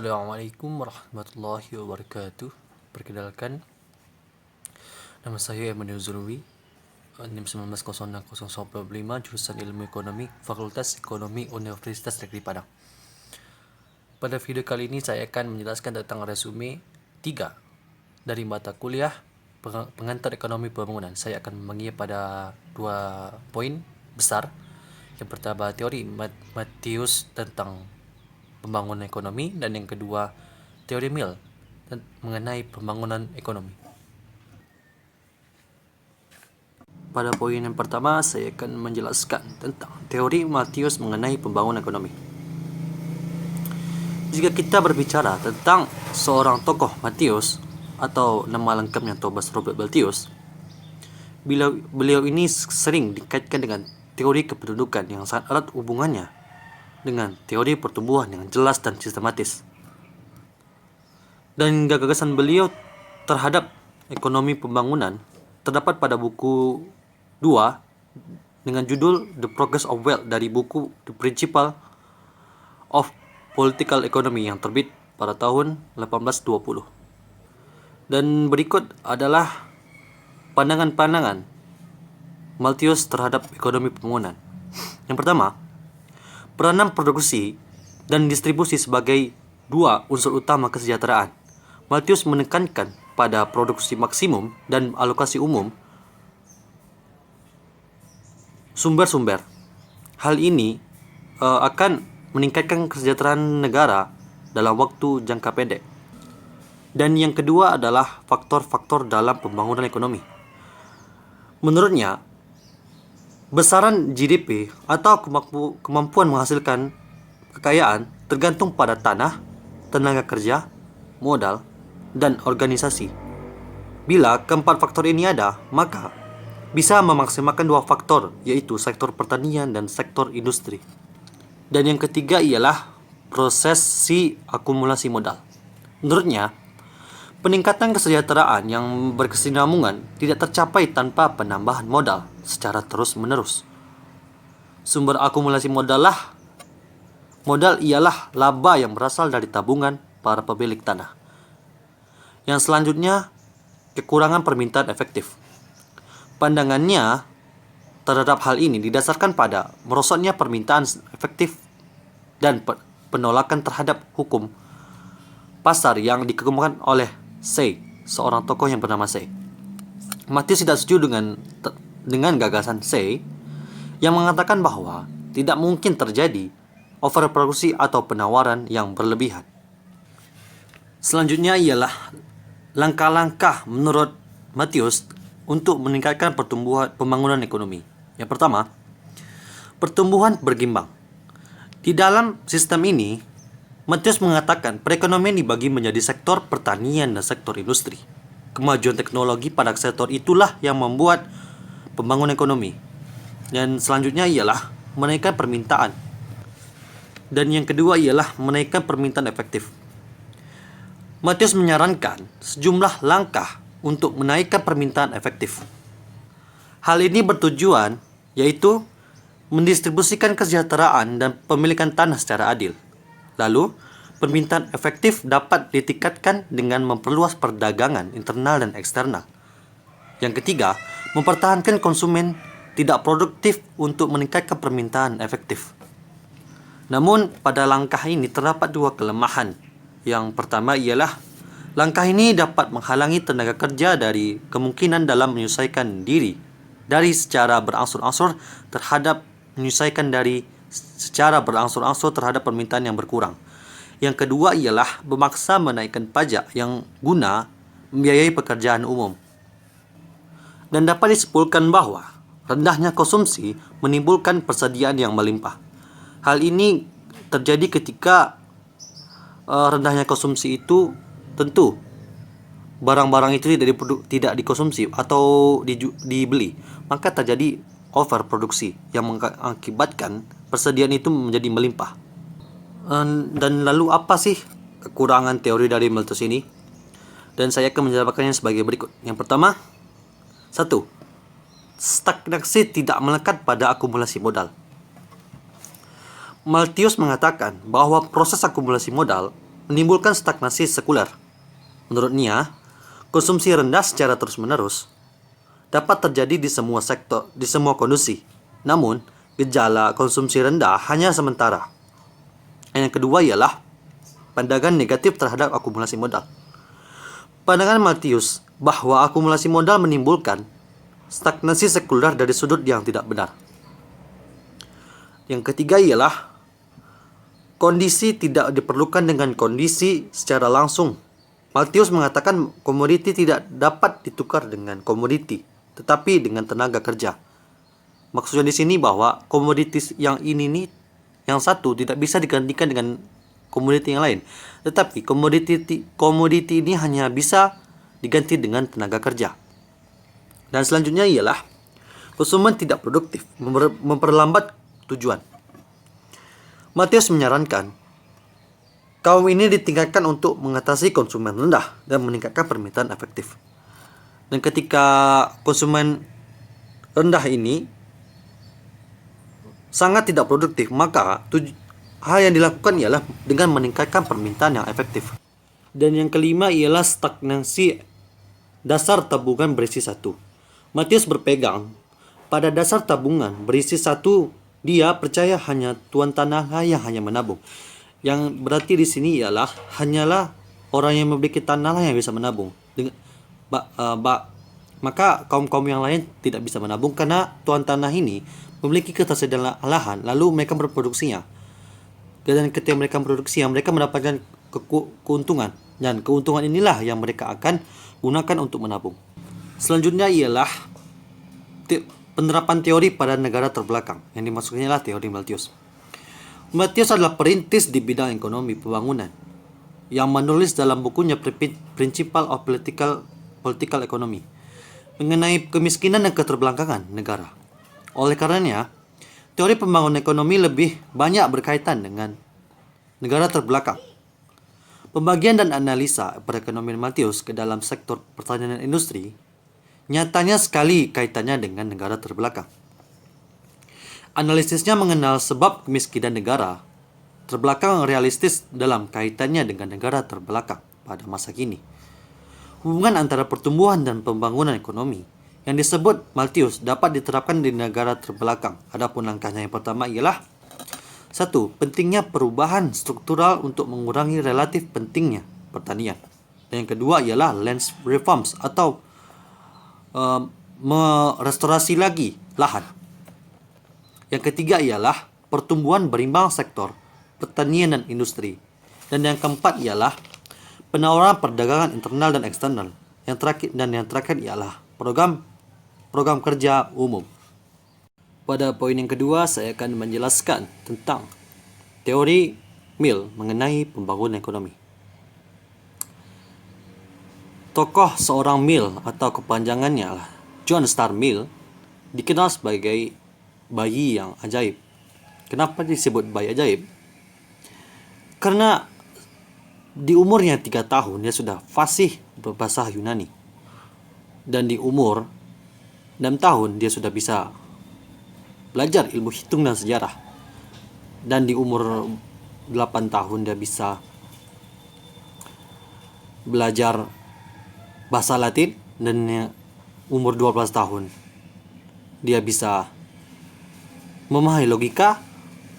Assalamualaikum warahmatullahi wabarakatuh. Perkenalkan, nama saya Emmanuel Zulwi, NIM 190605, jurusan Ilmu Ekonomi, Fakultas Ekonomi Universitas Negeri Padang. Pada video kali ini saya akan menjelaskan tentang resume 3 dari mata kuliah Pengantar Ekonomi Pembangunan. Saya akan membagi pada 2 poin besar. Yang pertama, teori Matthews tentang pembangunan ekonomi, dan yang kedua, teori Mill mengenai pembangunan ekonomi. Pada poin yang pertama, saya akan menjelaskan tentang teori Matthews mengenai pembangunan ekonomi. Jika kita berbicara tentang seorang tokoh Matthews, atau nama lengkapnya Thomas Robert Malthus, beliau ini sering dikaitkan dengan teori kependudukan yang sangat erat hubungannya dengan teori pertumbuhan yang jelas dan sistematis. Dan gagasan beliau terhadap ekonomi pembangunan terdapat pada buku 2 dengan judul The Progress of Wealth dari buku The Principle of Political Economy yang terbit pada tahun 1820. Dan berikut adalah pandangan-pandangan Malthus terhadap ekonomi pembangunan. Yang pertama, peranan produksi dan distribusi sebagai 2 unsur utama kesejahteraan. Malthus menekankan pada produksi maksimum dan alokasi umum sumber-sumber. Hal ini akan meningkatkan kesejahteraan negara dalam waktu jangka pendek. Dan yang kedua adalah faktor-faktor dalam pembangunan ekonomi. Menurutnya, besaran GDP atau kemampuan menghasilkan kekayaan tergantung pada tanah, tenaga kerja, modal, dan organisasi. Bila keempat faktor ini ada, maka bisa memaksimalkan 2 faktor, yaitu sektor pertanian dan sektor industri. Dan yang ketiga ialah prosesi akumulasi modal. Menurutnya, peningkatan kesejahteraan yang berkesinambungan tidak tercapai tanpa penambahan modal secara terus-menerus. Sumber akumulasi modal ialah laba yang berasal dari tabungan para pemilik tanah. Yang selanjutnya, kekurangan permintaan efektif. Pandangannya terhadap hal ini didasarkan pada merosotnya permintaan efektif dan penolakan terhadap hukum pasar yang dikemukakan oleh Say, seorang tokoh yang bernama Say. Matthews tidak setuju dengan gagasan Say yang mengatakan bahwa tidak mungkin terjadi overproduksi atau penawaran yang berlebihan. Selanjutnya ialah langkah-langkah menurut Matthews untuk meningkatkan pembangunan ekonomi. Yang pertama, pertumbuhan bergimbang. Di dalam sistem ini, Matthews mengatakan perekonomian dibagi menjadi sektor pertanian dan sektor industri. Kemajuan teknologi pada sektor itulah yang membuat pembangunan ekonomi. Dan selanjutnya ialah menaikkan permintaan. Dan yang kedua ialah menaikkan permintaan efektif. Matthews menyarankan sejumlah langkah untuk menaikkan permintaan efektif. Hal ini bertujuan yaitu mendistribusikan kesejahteraan dan pemilikan tanah secara adil. Lalu, permintaan efektif dapat ditingkatkan dengan memperluas perdagangan internal dan eksternal. Yang ketiga, mempertahankan konsumen tidak produktif untuk meningkatkan permintaan efektif. Namun, pada langkah ini terdapat 2 kelemahan. Yang pertama ialah langkah ini dapat menghalangi tenaga kerja dari kemungkinan dalam menyesuaikan diri dari secara berangsur-angsur terhadap permintaan yang berkurang. Yang kedua ialah memaksa menaikkan pajak yang guna membiayai pekerjaan umum. Dan dapat disimpulkan bahwa rendahnya konsumsi menimbulkan persediaan yang melimpah. Hal ini terjadi ketika rendahnya konsumsi itu tentu barang-barang itu tidak dikonsumsi atau dibeli, maka terjadi overproduksi yang mengakibatkan persediaan itu menjadi melimpah. Dan lalu apa sih kekurangan teori dari Malthus ini? Dan saya akan menjawabkannya sebagai berikut. Yang pertama, 1. Stagnasi tidak melekat pada akumulasi modal. Malthus mengatakan bahwa proses akumulasi modal menimbulkan stagnasi sekuler. Menurutnya, konsumsi rendah secara terus-menerus dapat terjadi di semua sektor, di semua kondisi. Namun, gejala konsumsi rendah hanya sementara. Yang kedua ialah pandangan negatif terhadap akumulasi modal. Pandangan Malthus bahwa akumulasi modal menimbulkan stagnasi sekuler dari sudut yang tidak benar. Yang ketiga ialah kondisi tidak diperlukan dengan kondisi secara langsung. Malthus mengatakan komoditi tidak dapat ditukar dengan komoditi, tetapi dengan tenaga kerja. Maksudnya di sini bahwa komoditi yang ini nih, yang satu tidak bisa digantikan dengan komoditi yang lain. Tetapi komoditi ini hanya bisa diganti dengan tenaga kerja. Dan selanjutnya ialah konsumen tidak produktif, memperlambat tujuan. Malthus menyarankan kaum ini ditingkatkan untuk mengatasi konsumen rendah dan meningkatkan permintaan efektif. Dan ketika konsumen rendah ini sangat tidak produktif, maka hal yang dilakukan ialah dengan meningkatkan permintaan yang efektif. Dan yang kelima ialah stagnasi dasar tabungan berisi satu. Malthus berpegang pada dasar tabungan berisi satu. Dia percaya hanya tuan tanah yang hanya menabung. Yang berarti di sini ialah hanyalah orang yang memiliki tanah yang bisa menabung. Maka kaum-kaum yang lain tidak bisa menabung karena tuan tanah ini memiliki ketersediaan lahan, lalu mereka berproduksinya. Dan ketika mereka memproduksinya, mereka mendapatkan keuntungan. Dan keuntungan inilah yang mereka akan gunakan untuk menabung. Selanjutnya ialah penerapan teori pada negara terbelakang. Yang dimaksudnya adalah teori Malthus. Malthus adalah perintis di bidang ekonomi pembangunan yang menulis dalam bukunya Principles of Political Economy mengenai kemiskinan dan keterbelakangan negara. Oleh karenanya, teori pembangunan ekonomi lebih banyak berkaitan dengan negara terbelakang. Pembagian dan analisa perekonomian Malthus ke dalam sektor pertanian dan industri nyatanya sekali kaitannya dengan negara terbelakang. Analisisnya mengenal sebab kemiskinan negara terbelakang realistis dalam kaitannya dengan negara terbelakang pada masa kini. Hubungan antara pertumbuhan dan pembangunan ekonomi yang disebut Malthus dapat diterapkan di negara terbelakang. Adapun langkahnya yang pertama ialah 1. Pentingnya perubahan struktural untuk mengurangi relatif pentingnya pertanian. Dan yang kedua ialah land reforms atau merestorasi lagi lahan. Yang ketiga ialah pertumbuhan berimbang sektor pertanian dan industri. Dan yang keempat ialah penawaran perdagangan internal dan eksternal. Yang terakhir ialah program kerja umum. Pada poin yang kedua, saya akan menjelaskan tentang teori Mill mengenai pembangunan ekonomi. Tokoh seorang Mill atau kepanjangannya adalah John Stuart Mill dikenal sebagai bayi yang ajaib. Kenapa disebut bayi ajaib? Karena di umurnya 3 tahun dia sudah fasih berbahasa Yunani. Dan di umur 6 tahun dia sudah bisa belajar ilmu hitung dan sejarah. Dan di umur 8 tahun dia bisa belajar bahasa Latin. Dan umur 12 tahun dia bisa memahami logika,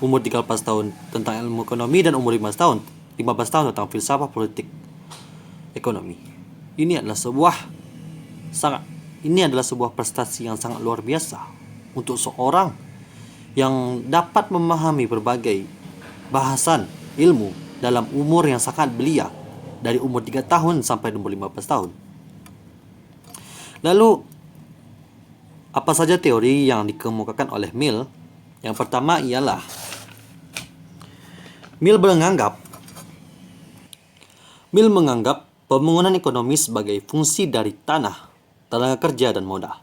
umur 13 tahun tentang ilmu ekonomi, dan umur 15 tahun tentang filsafat politik ekonomi. Ini adalah sebuah prestasi yang sangat luar biasa untuk seorang yang dapat memahami berbagai bahasan ilmu dalam umur yang sangat belia, dari umur 3 tahun sampai umur 15 tahun. Lalu, apa saja teori yang dikemukakan oleh Mill? Yang pertama ialah Mill menganggap pembangunan ekonomi sebagai fungsi dari tanah, tenaga kerja, dan modal.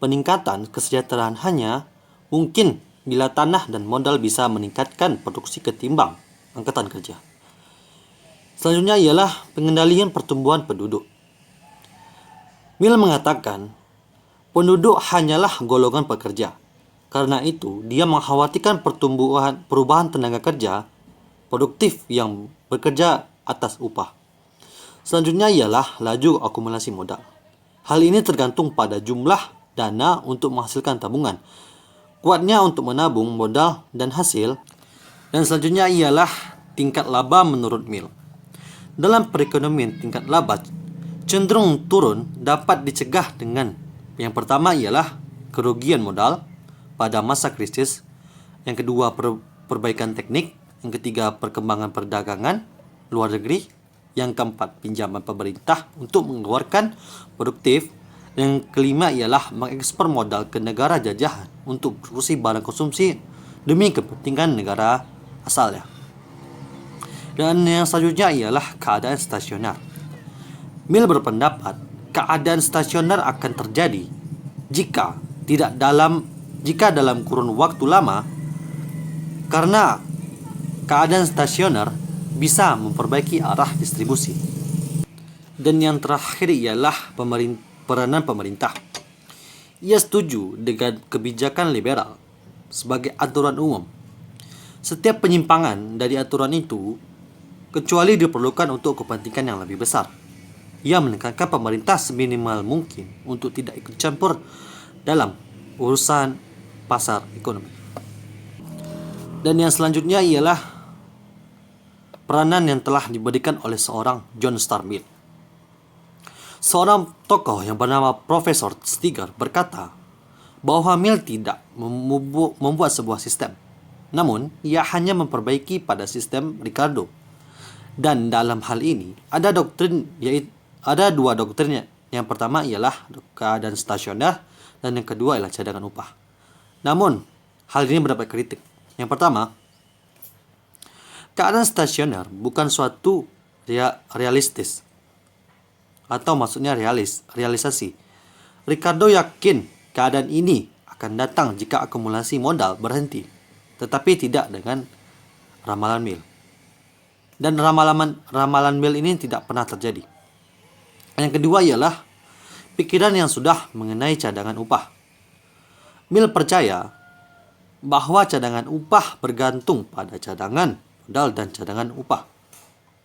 Peningkatan kesejahteraan hanya mungkin bila tanah dan modal bisa meningkatkan produksi ketimbang angkatan kerja. Selanjutnya ialah pengendalian pertumbuhan penduduk. Mill mengatakan penduduk hanyalah golongan pekerja. Karena itu, dia mengkhawatirkan perubahan tenaga kerja produktif yang bekerja atas upah. Selanjutnya ialah laju akumulasi modal. Hal ini tergantung pada jumlah dana untuk menghasilkan tabungan, kuatnya untuk menabung modal dan hasil. Dan selanjutnya ialah tingkat laba menurut Mill. Dalam perekonomian, tingkat laba cenderung turun dapat dicegah dengan yang pertama ialah kerugian modal pada masa krisis, yang kedua perbaikan teknik, yang ketiga perkembangan perdagangan luar negeri, yang keempat pinjaman pemerintah untuk mengeluarkan produktif, yang kelima ialah mengekspor modal ke negara jajahan untuk produksi barang konsumsi demi kepentingan negara asalnya. Dan yang selanjutnya ialah keadaan stasioner. Mill berpendapat keadaan stasioner akan terjadi jika dalam kurun waktu lama, karena keadaan stasioner bisa memperbaiki arah distribusi. Dan yang terakhir ialah peranan pemerintah. Ia setuju dengan kebijakan liberal sebagai aturan umum. Setiap penyimpangan dari aturan itu kecuali diperlukan untuk kepentingan yang lebih besar. Ia menekankan pemerintah seminimal mungkin untuk tidak ikut campur dalam urusan pasar ekonomi. Dan yang selanjutnya ialah peranan yang telah diberikan oleh seorang John Stuart Mill. Seorang tokoh yang bernama Profesor Stiger berkata bahwa Mill tidak membuat sebuah sistem, namun ia hanya memperbaiki pada sistem Ricardo. Dan dalam hal ini ada dua doktrinnya. Yang pertama ialah keadaan stasioner dan yang kedua ialah cadangan upah. Namun hal ini mendapat kritik. Yang pertama, keadaan stasioner bukan suatu realistis, atau maksudnya realisasi. Ricardo yakin keadaan ini akan datang jika akumulasi modal berhenti, tetapi tidak dengan ramalan Mill. Dan ramalan Mill ini tidak pernah terjadi. Yang kedua ialah pikiran yang sudah mengenai cadangan upah. Mill percaya bahwa cadangan upah bergantung pada cadangan modal dan cadangan upah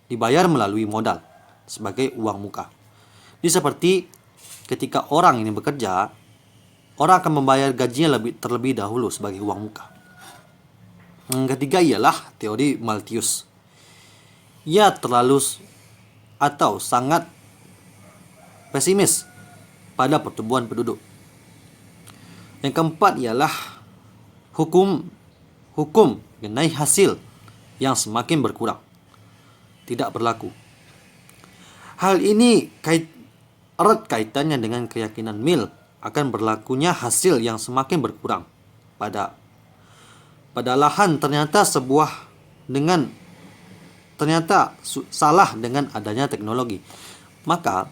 dibayar melalui modal sebagai uang muka. Ini seperti ketika orang ini bekerja, orang akan membayar gajinya terlebih dahulu sebagai uang muka. Yang ketiga ialah teori Malthus. Ia sangat pesimis pada pertumbuhan penduduk. Yang keempat ialah hukum mengenai hasil yang semakin berkurang tidak berlaku. Hal ini erat kaitannya dengan keyakinan Mill akan berlakunya hasil yang semakin berkurang pada lahan ternyata salah dengan adanya teknologi. Maka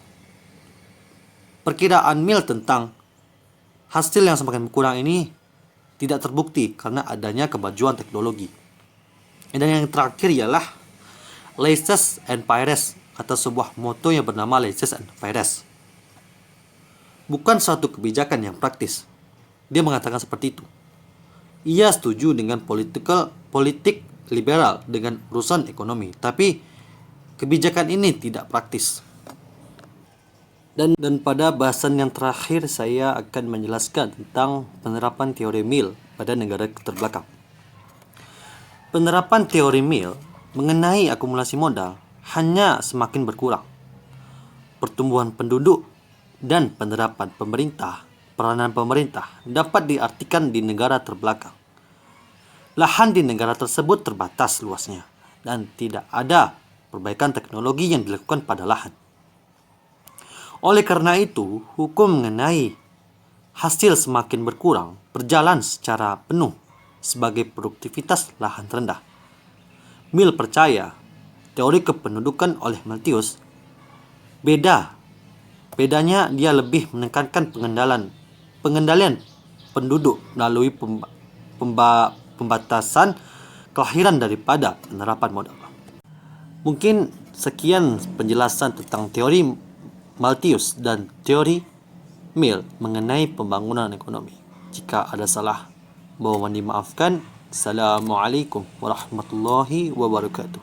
perkiraan Mill tentang hasil yang semakin berkurang ini tidak terbukti karena adanya kemajuan teknologi. Dan yang terakhir ialah laissez and faire, atau sebuah moto yang bernama laissez and faire. Bukan suatu kebijakan yang praktis. Dia mengatakan seperti itu. Ia setuju dengan politik liberal dengan urusan ekonomi, tapi kebijakan ini tidak praktis. Dan pada bahasan yang terakhir saya akan menjelaskan tentang penerapan teori Mill pada negara terbelakang. Penerapan teori Mill mengenai akumulasi modal hanya semakin berkurang. Pertumbuhan penduduk dan peranan pemerintah dapat diartikan di negara terbelakang. Lahan di negara tersebut terbatas luasnya dan tidak ada perbaikan teknologi yang dilakukan pada lahan. Oleh karena itu, hukum mengenai hasil semakin berkurang berjalan secara penuh sebagai produktivitas lahan rendah. Mill percaya teori kependudukan oleh Malthus bedanya dia lebih menekankan pengendalian penduduk melalui pembatasan kelahiran daripada penerapan modal. Mungkin sekian penjelasan tentang teori Malthus dan teori Mill mengenai pembangunan ekonomi. Jika ada salah, mohon dimaafkan. Assalamualaikum warahmatullahi wabarakatuh.